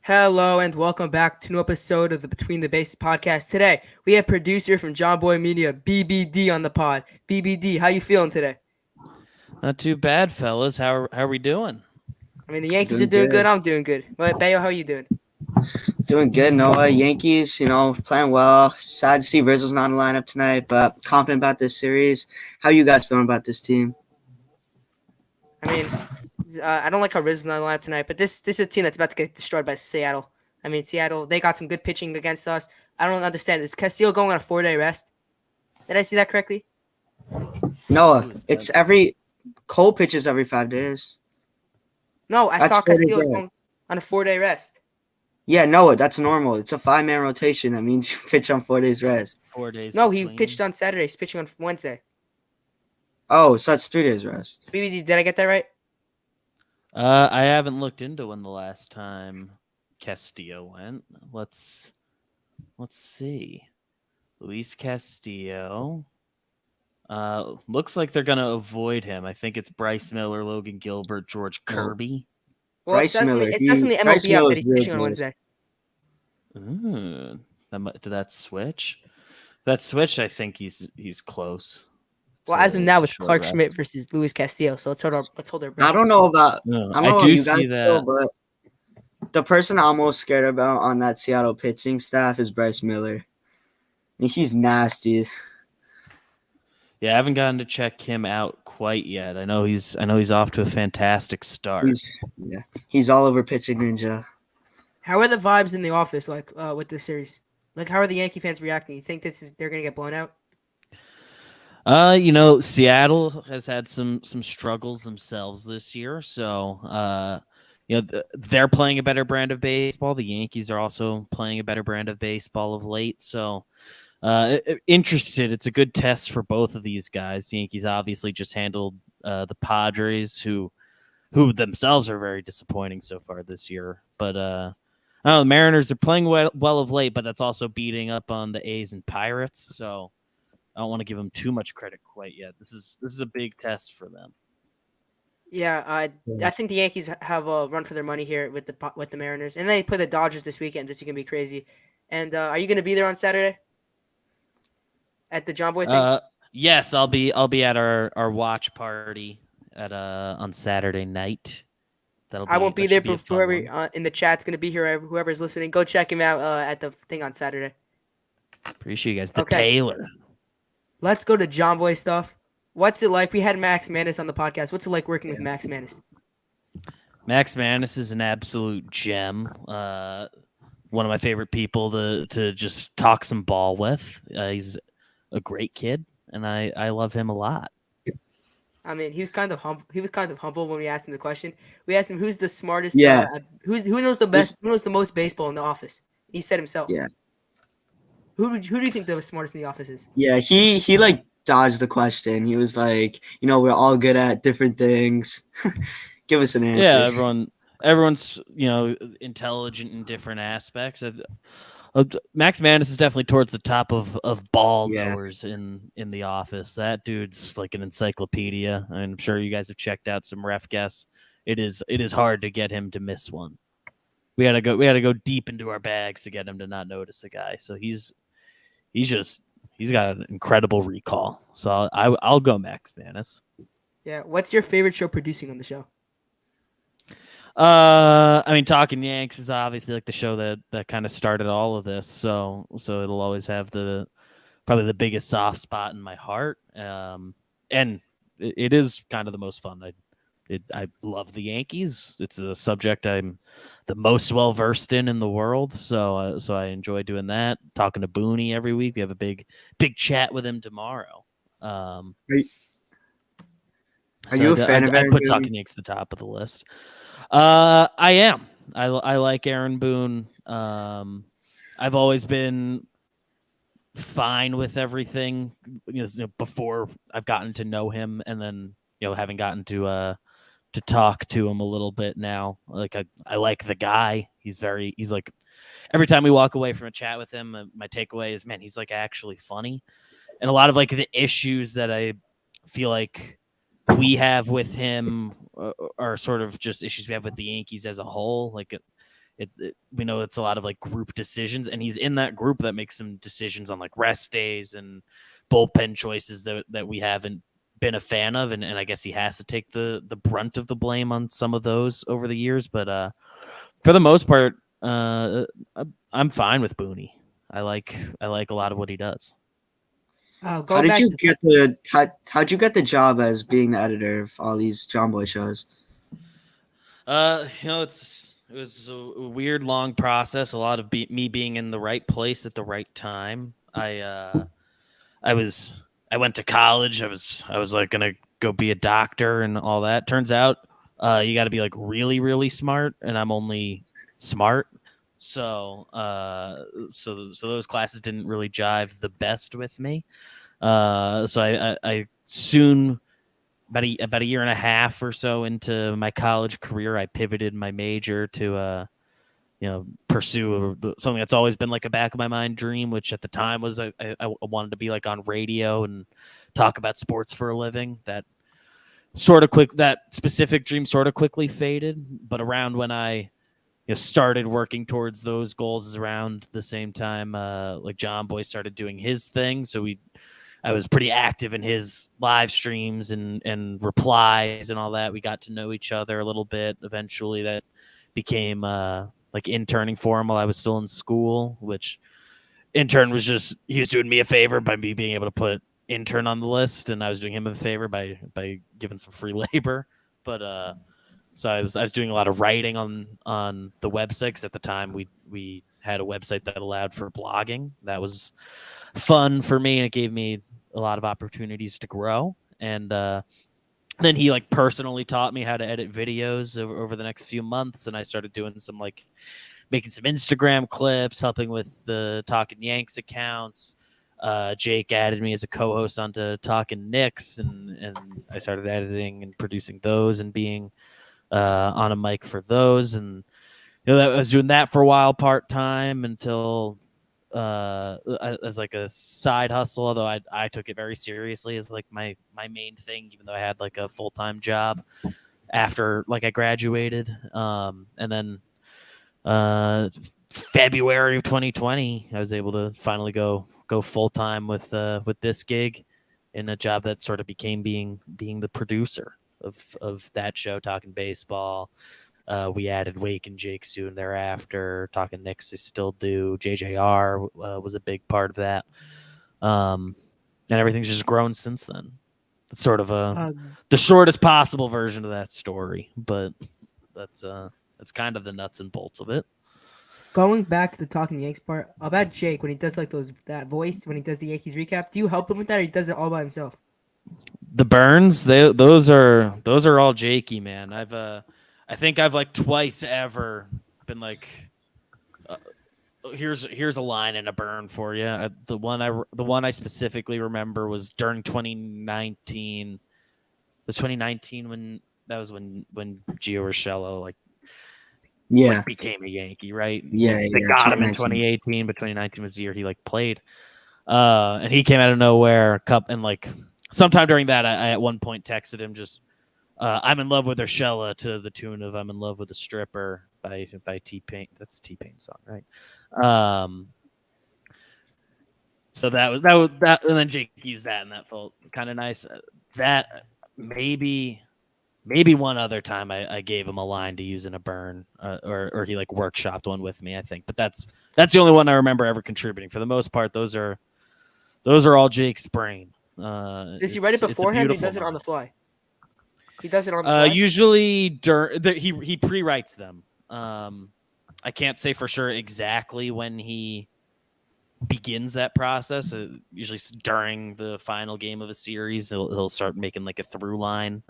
Hello and welcome back to a new episode of the Between the Bases podcast. Today we have producer from Jomboy Media, BBD, on the pod. BBD, how you feeling today? Not too bad, fellas. How are we doing? I mean, the Yankees are Doing doing good. good. I'm doing good. But Bayo, how are you doing? Doing good, Noah. Yankees, playing well. Sad to see Rizzo's not in the lineup tonight, but confident about this series. How you guys feeling about this team? I mean, I don't like how Rizzo's not alive tonight, but this is a team that's about to get destroyed by Seattle. I mean, Seattle, they got some good pitching against us. I don't understand. Is Castillo going on a 4-day rest? Did I see that correctly? Noah, Who is it's that? Cole pitches every 5 days. No, I That's saw 4 days Castillo rest. going on a 4-day rest. Yeah, Noah, that's normal. It's a 5-man rotation. That means you pitch on 4 days rest. 4 days No, he between. pitched on Saturday. He's pitching on Wednesday. Oh, so that's 3 days rest. BBD, did I get that right? I haven't looked into when the last time Castillo went. Let's see. Luis Castillo. Looks like they're gonna avoid him. I think it's Bryce Miller, Logan Gilbert, George Kirby. Well, Bryce Miller. it says in the Bryce MLB app Miller that is he's real pitching on good. Wednesday. Did that switch? That switched. I think he's close. Well, as of now, to it's short Clark rest. Schmidt versus Luis Castillo. So let's hold our breath. I don't know about No, I don't I know how do you guys see feel, that. but the person I'm most scared about on that Seattle pitching staff is Bryce Miller. I mean, he's nasty. Yeah, I haven't gotten to check him out quite yet. I know he's off to a fantastic start. He's all over pitching ninja. How are the vibes in the office like with this series? Like, how are the Yankee fans reacting? You think they're gonna get blown out? Seattle has had some struggles themselves this year, so they're playing a better brand of baseball. The Yankees are also playing a better brand of baseball of late, so interested. It's a good test for both of these guys. The Yankees obviously just handled the Padres, who themselves are very disappointing so far this year. But I don't know, the Mariners are playing well of late, but that's also beating up on the A's and Pirates. So I don't want to give them too much credit quite yet. This is a big test for them. Yeah, I think the Yankees have a run for their money here with the Mariners, and they play the Dodgers this weekend, which is gonna be crazy. And are you gonna be there on Saturday at the John Boy thing? Yes, I'll be at our watch party at on Saturday night. I won't be That there, should be a but fun whoever one. in the chat's gonna be here. Whoever's listening, go check him out at the thing on Saturday. Appreciate you guys. The Okay. Taylor. Let's go to John Boy stuff. What's it like? We had Max Manis on the podcast. What's it like working with Max Manis? Max Manis is an absolute gem. One of my favorite people to just talk some ball with. He's a great kid, and I love him a lot. I mean, he was kind of humble. He was kind of humble when we asked him the question. We asked him who's the smartest. Yeah. Who knows the best? Who knows the most baseball in the office? He said himself. Yeah. Who do you think the smartest in the office is? Yeah, he like dodged the question. He was like, we're all good at different things. Give us an answer. Yeah, everyone's intelligent in different aspects. Max Manis is definitely towards the top of ball knowers in the office. That dude's like an encyclopedia. I'm sure you guys have checked out some ref guests. It is hard to get him to miss one. We had to go deep into our bags to get him to not notice the guy. So he's got an incredible recall. So I'll go Max Manis. Yeah. What's your favorite show producing on the show? I mean, Talking Yanks is obviously like the show that kind of started all of this. So it'll always have probably the biggest soft spot in my heart. And it is kind of the most fun. I love the Yankees. It's a subject I'm the most well versed in the world. So I enjoy doing that. Talking to Booney every week. We have a big chat with him tomorrow. Are you a fan of I Aaron put Boone? Talking Yanks at the top of the list. I am. I like Aaron Boone. I've always been fine with everything. Before I've gotten to know him, and then having gotten to talk to him a little bit now. Like I like the guy. He's like every time we walk away from a chat with him, my takeaway is, man, he's like actually funny. And a lot of like the issues that I feel like we have with him are sort of just issues we have with the Yankees as a whole. Like we know it's a lot of like group decisions, and he's in that group that makes some decisions on like rest days and bullpen choices that we haven't been a fan of, and I guess he has to take the brunt of the blame on some of those over the years. But for the most part, I'm fine with Booney. I like a lot of what he does. How Going did back you to get how'd you get the job as being the editor of all these Jomboy shows? It was a weird, long process. A lot of me being in the right place at the right time. I went to college. I was like gonna go be a doctor and all that. Turns out, you got to be like really, really smart, and I'm only smart. So those classes didn't really jive the best with me. So I soon, about a year and a half or so into my college career, I pivoted my major to pursue something that's always been like a back of my mind dream, which at the time was I wanted to be like on radio and talk about sports for a living. That specific dream sort of quickly faded, but around when I started working towards those goals is around the same time like Jomboy started doing his thing. So I was pretty active in his live streams and replies and all that. We got to know each other a little bit. Eventually that became like interning for him while I was still in school, which intern was just, he was doing me a favor by me being able to put intern on the list, and I was doing him a favor by giving some free labor. But so I was doing a lot of writing on the website, 'cause at the time we had a website that allowed for blogging. That was fun for me, and it gave me a lot of opportunities to grow. And then he like personally taught me how to edit videos over the next few months, and I started doing some like making some Instagram clips, helping with the Talking Yanks accounts. Jake added me as a co-host onto Talking Knicks, and I started editing and producing those and being on a mic for those. And I was doing that for a while part time until as like a side hustle, although I took it very seriously as like my main thing, even though I had like a full-time job after like I graduated. And then February of 2020, I was able to finally go full-time with this gig in a job that sort of became being the producer of that show, Talking Baseball. We added Wake and Jake soon thereafter. Talking Knicks, they still do. JJR was a big part of that. And everything's just grown since then. It's sort of the shortest possible version of that story, but that's kind of the nuts and bolts of it. Going back to the Talking Yanks part about Jake when he does like that voice when he does the Yankees recap, do you help him with that, or he does it all by himself? The burns, those are all Jakey, man. I think I've like twice ever been like, here's a line and a burn for you. The one I specifically remember was during 2019. It was 2019 when Gio Urshela like became a Yankee, right? Yeah, they got him in 2018, but 2019 was the year he like played. And he came out of nowhere, and like sometime during that, I at one point texted him just, I'm in love with Urshela to the tune of I'm in love with a stripper by T-Pain. That's T-Pain's song, right? So that was that, and then Jake used that, and that felt kind of nice. That maybe one other time I gave him a line to use in a burn, or he like workshopped one with me, I think. But that's the only one I remember ever contributing. For the most part, those are all Jake's brain. Does he write it beforehand, or he does it on the fly? He does it on the fly? Usually, he pre-writes them. I can't say for sure exactly when he begins that process. Usually during the final game of a series, he'll start making like a through line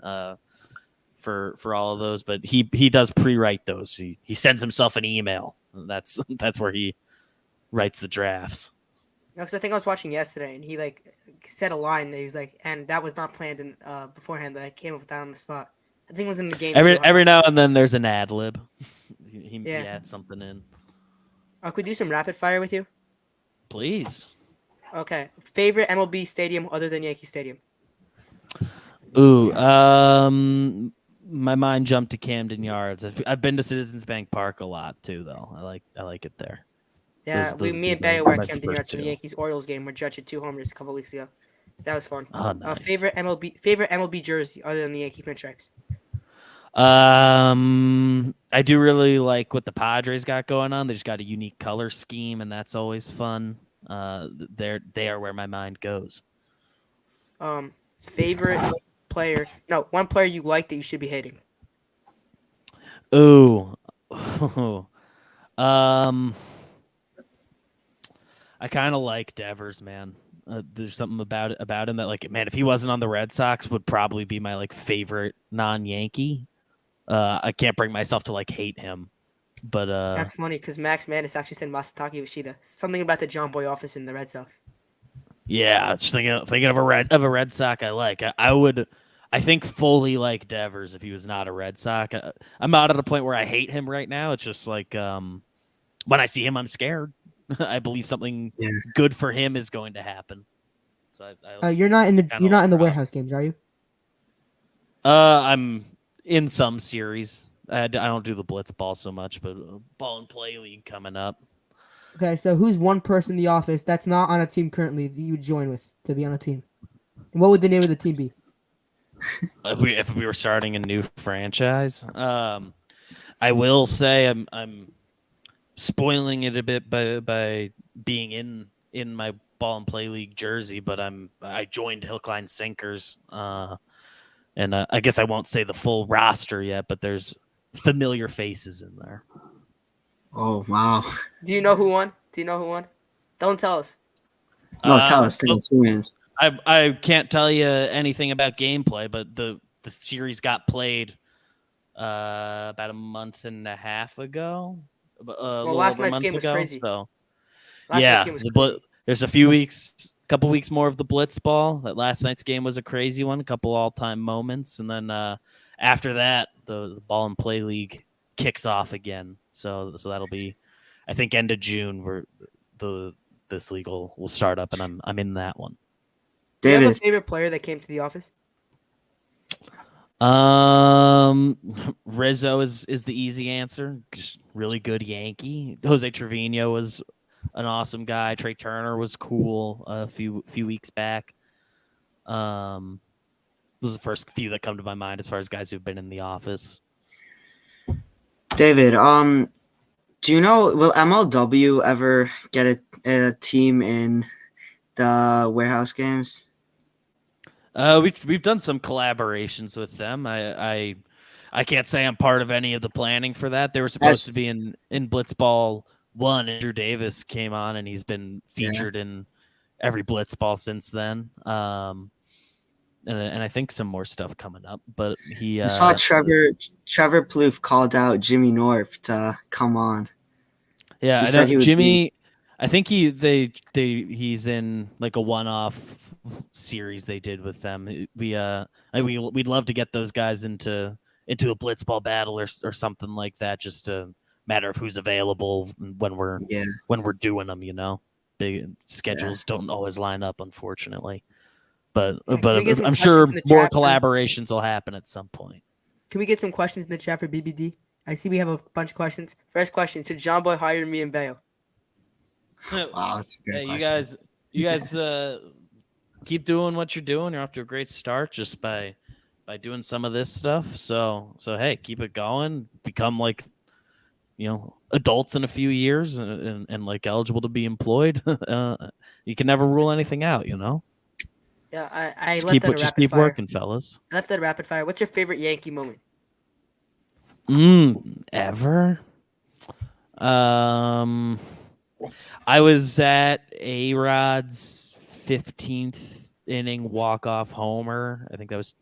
for all of those. But he does pre-write those. He sends himself an email. That's where he writes the drafts. No, because I think I was watching yesterday, and he like said a line that he's like, and that was not planned in beforehand. That I came up with that on the spot. I think it was in the game. Every now and then there's an ad lib. He adds something in. Could we do some rapid fire with you? Please. Okay. Favorite MLB stadium other than Yankee Stadium? Ooh, my mind jumped to Camden Yards. I've been to Citizens Bank Park a lot too, though. I like it there. Yeah, Those me would and be Bayo were at my Camden first Yards for the two. Yankees Orioles game where Judge hit 2 homers a couple weeks ago. That was fun. Oh, nice. Favorite MLB jersey other than the Yankee pinstripes. I do really like what the Padres got going on. They just got a unique color scheme, and that's always fun. They are where my mind goes. Favorite player? No, one player you like that you should be hating. Ooh, I kind of like Devers, man. There's something about him that, like, man, if he wasn't on the Red Sox, would probably be my like favorite non-Yankee. I can't bring myself to like hate him, but That's funny because Max Madness actually said Masataka Yoshida. Something about the Jomboy office in the Red Sox. yeah, just thinking of a Red Sox I like. I think fully like Devers if he was not a Red Sox. I'm not at a point where I hate him right now. It's just like when I see him, I'm scared. I believe something good for him is going to happen. So You're not in the warehouse games, are you? I'm in some series. I don't do the blitz ball so much, but ball and play league coming up. Okay, so who's one person in the office that's not on a team currently that you would join with to be on a team? And what would the name of the team be? If we were starting a new franchise, I will say I'm spoiling it a bit by being in my ball and play league jersey, but I joined Hook Line Sinkers, and I guess I won't say the full roster yet, but there's familiar faces in there. Oh wow! Do you know who won? Don't tell us. No, tell us. Tell us who wins. I can't tell you anything about gameplay, but the series got played about a month and a half ago. Last night's game was crazy. So Last night's game was crazy. There's a couple weeks more of the blitz ball. That last night's game was a crazy one, a couple all-time moments, and then after that, the ball and play league kicks off again. So that'll be, I think, end of June where this league will start up, and I'm in that one. Do you have a David, favorite player that came to the office? Rizzo is the easy answer. Just really good Yankee. Jose Trevino was an awesome guy. Trey Turner was cool a few weeks back. Those are the first few that come to my mind as far as guys who've been in the office. David, do you know, will MLW ever get a team in the warehouse games? We've done some collaborations with them. I can't say I'm part of any of the planning for that. They were supposed to be in Blitzball 1. Andrew Davis came on, and he's been featured in every Blitzball since then. And I think some more stuff coming up. But I saw Trevor Plouffe called out Jimmy North to come on. Yeah, he I said know he Jimmy. I think he's in like a one-off series they did with them. We'd love to get those guys into a blitzball battle or something like that, just a matter of who's available when we're doing them. Big schedules don't always line up, unfortunately. But I'm sure more collaborations will happen at some point. Can we get some questions in the chat for BBD? I see we have a bunch of questions. First question: Should Jomboy hire me and Bayo? Wow, that's a good question. You guys keep doing what you're doing. You're off to a great start just by doing some of this stuff. So hey, keep it going. Become like adults in a few years and like eligible to be employed. You can never rule anything out, Yeah, I just left that a just rapid keep fire. working, fellas. I left that a rapid fire. What's your favorite Yankee moment? Ever? I was at A-Rod's 15th inning walk-off homer. I think that was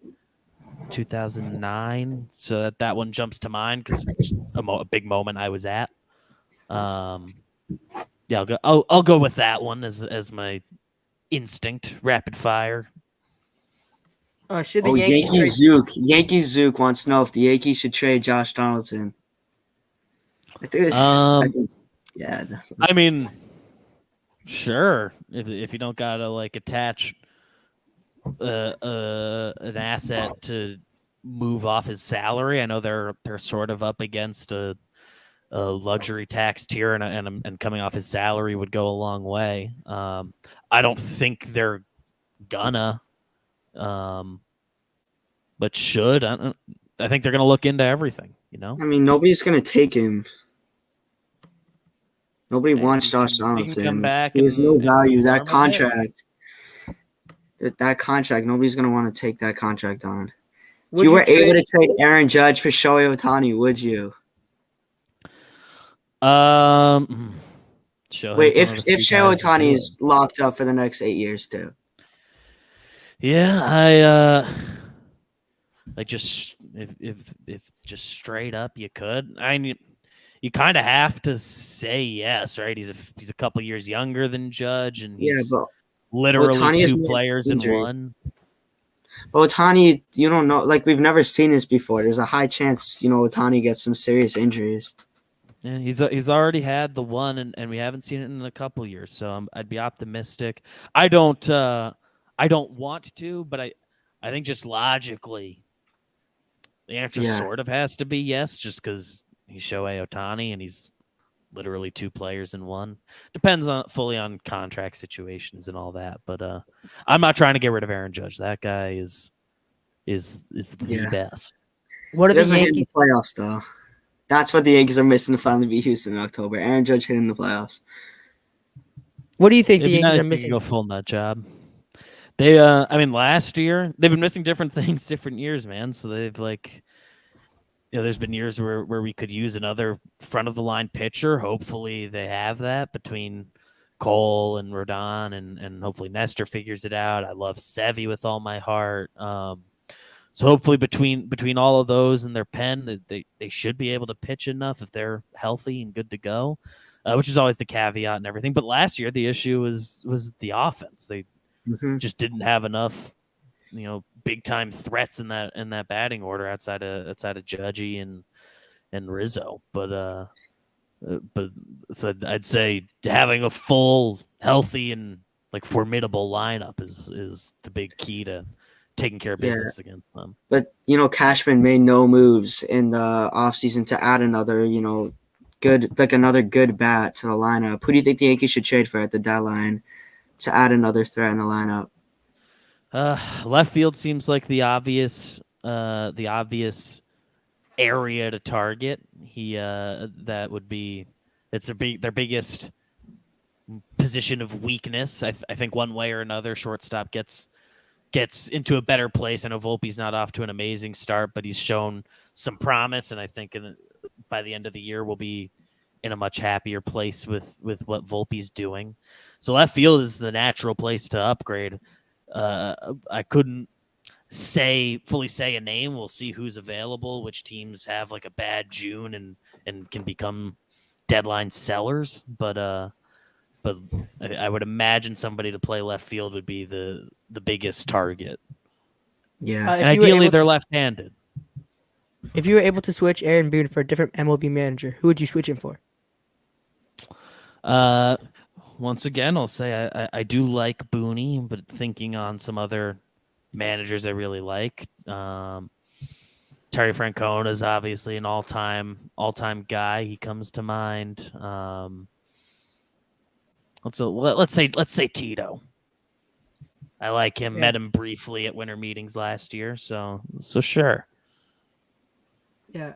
2009. So that one jumps to mind because a big moment I was at. Yeah, I'll go with that one as my instinct rapid fire. Should the Yankees Yankee Zook wants to know if the Yankees should trade Josh Donaldson. I think definitely. I mean, sure. If you don't gotta like attach an asset to move off his salary. I know they're sort of up against a luxury tax tier, and coming off his salary would go a long way. I don't think they're gonna, but should. I think they're gonna look into everything. I mean, nobody's gonna take him. Nobody Hey, wants he Josh can- he can come Donaldson. back He has and- no and value. That perform a bit. contract. That contract. Nobody's gonna want to take that contract on. If Would you were able trade- to trade Aaron Judge for Shohei Ohtani, would you? Shohei's Wait, one if of the few Shohei guys that Ohtani do is locked up for the next 8 years too. Yeah, I like just if just straight up you could. I mean, you kind of have to say yes, right? He's a couple years younger than Judge, and Yeah, he's but literally Ohtani is two more players in injury. one. Ohtani, you don't know. Like we've never seen this before. There's a high chance, Ohtani gets some serious injuries. Yeah, he's already had the one, and we haven't seen it in a couple years. So I'd be optimistic. I don't want to, but I think just logically, the answer Yeah. sort of has to be yes, just because he's Shohei Ohtani and he's literally two players in one. Depends fully on contract situations and all that. But I'm not trying to get rid of Aaron Judge. That guy is the Yeah. best. What He are the doesn't hit in Yankees? the playoffs though. That's what the Yankees are missing to finally beat Houston in October. Aaron Judge hit in the playoffs. What do you think It'd the be Yankees nice are if we missing? could go full nut job. They, I mean, last year they've been missing different things, different years, man. So they've there's been years where we could use another front of the line pitcher. Hopefully they have that between Cole and Rodon, and hopefully Nestor figures it out. I love Sevy with all my heart. So hopefully between all of those and their pen, they should be able to pitch enough if they're healthy and good to go, which is always the caveat and everything. But last year the issue was the offense. They Mm-hmm. just didn't have enough, big time threats in that batting order outside of Judgy and Rizzo. But so I'd say having a full, healthy, and like formidable lineup is the big key to taking care of business against them. But Cashman made no moves in the offseason to add another, another good bat to the lineup. Who do you think the Yankees should trade for at the deadline to add another threat in the lineup? Left field seems like the obvious area to target. That would be their biggest position of weakness. I think one way or another, shortstop gets into a better place. I know Volpe's not off to an amazing start, but he's shown some promise, and I think by the end of the year we'll be in a much happier place with what Volpe's doing. So left field is the natural place to upgrade. I couldn't fully say a name. We'll see who's available, which teams have like a bad June and can become deadline sellers. But I would imagine somebody to play left field would be the biggest target. Yeah. And ideally they're left-handed. If you were able to switch Aaron Boone for a different MLB manager, who would you switch him for? Once again, I'll say I do like Booney, but thinking on some other managers I really like. Terry Francona is obviously an all-time guy. He comes to mind. Let's say Tito. I like him. Yeah. Met him briefly at winter meetings last year, so sure. Yeah.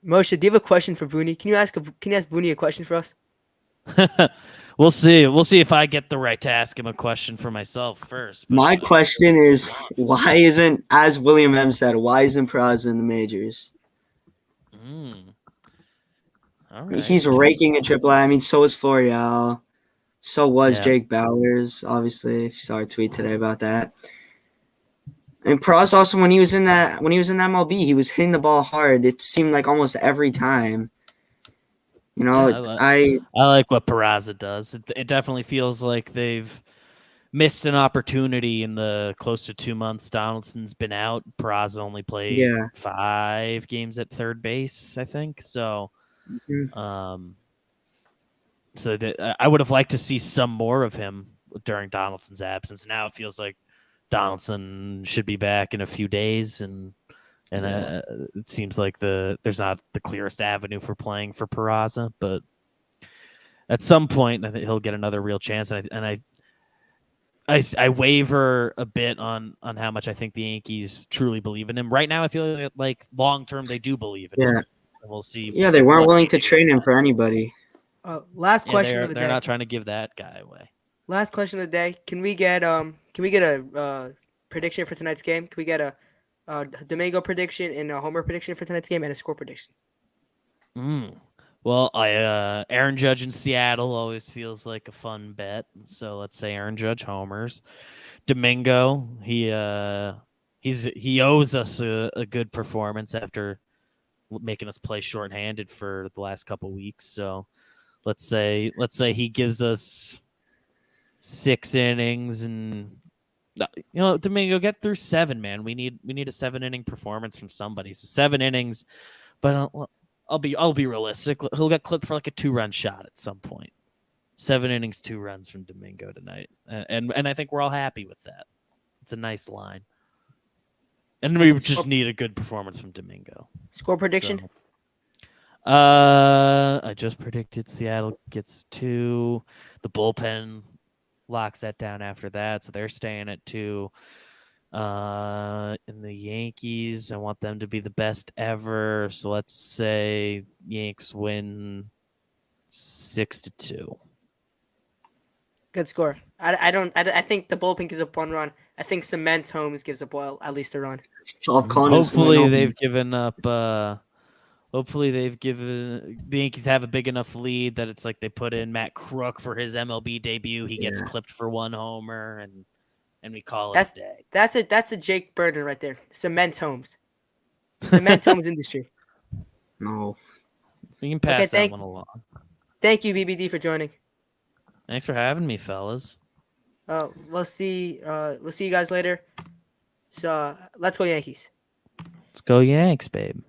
Moshe, do you have a question for Booney? Can you ask Booney a question for us? We'll see. We'll see if I get the right to ask him a question for myself first. But My question is, why isn't, as William M. said, why isn't Peraza in the majors? All right. He's raking in AAA. I mean, so is Florial. So was Yeah. Jake Bowers, obviously, if you saw our tweet today about that. And Peraza also, when he was in that MLB, he was hitting the ball hard. It seemed like almost every time. I like what Peraza does. It definitely feels like they've missed an opportunity in the close to 2 months Donaldson's been out. Peraza only played 5 games at third base, I think. So, I would have liked to see some more of him during Donaldson's absence. Now it feels like Donaldson should be back in a few days, and And Yeah. it seems like there's not the clearest avenue for playing for Peraza, but at some point, I think he'll get another real chance. I waver a bit on how much I think the Yankees truly believe in him. Right now, I feel like long term they do believe in him. Yeah. And we'll see. Yeah, they weren't what willing they to do. trade him for anybody. Last Yeah, question of the they're day. not trying to give that guy away. Last question of the day. Can we get a prediction for tonight's game? Can we get a Domingo prediction and a homer prediction for tonight's game and a score prediction? Well, Aaron Judge in Seattle always feels like a fun bet. So let's say Aaron Judge homers. Domingo, he owes us a good performance after making us play shorthanded for the last couple weeks. So let's say he gives us 6 innings and Domingo, get through 7, man. We need a 7-inning performance from somebody. So 7 innings, but I'll be realistic. He'll get clipped for like a 2-run shot at some point. 7 innings, 2 runs from Domingo tonight, and I think we're all happy with that. It's a nice line, and we just need a good performance from Domingo. Score prediction. So, I just predicted Seattle gets 2. The bullpen locks that down after that, so they're staying at 2. In the Yankees, I want them to be the best ever. So let's say Yanks win 6-2. Good score. I think the bullpen gives up 1 run. I think Cement Holmes gives up at least a run. Stop calling him Hopefully Cement they've Holmes. given up. Hopefully they've given the Yankees have a big enough lead that it's like they put in Matt Crook for his MLB debut. He gets clipped for 1 homer, and we call it a day. That's a Jake Burner right there. Cement Holmes. Cement Holmes Industry. No. We can pass that one along. Thank you, BBD, for joining. Thanks for having me, fellas. We'll see you guys later. So let's go Yankees. Let's go Yanks, babe.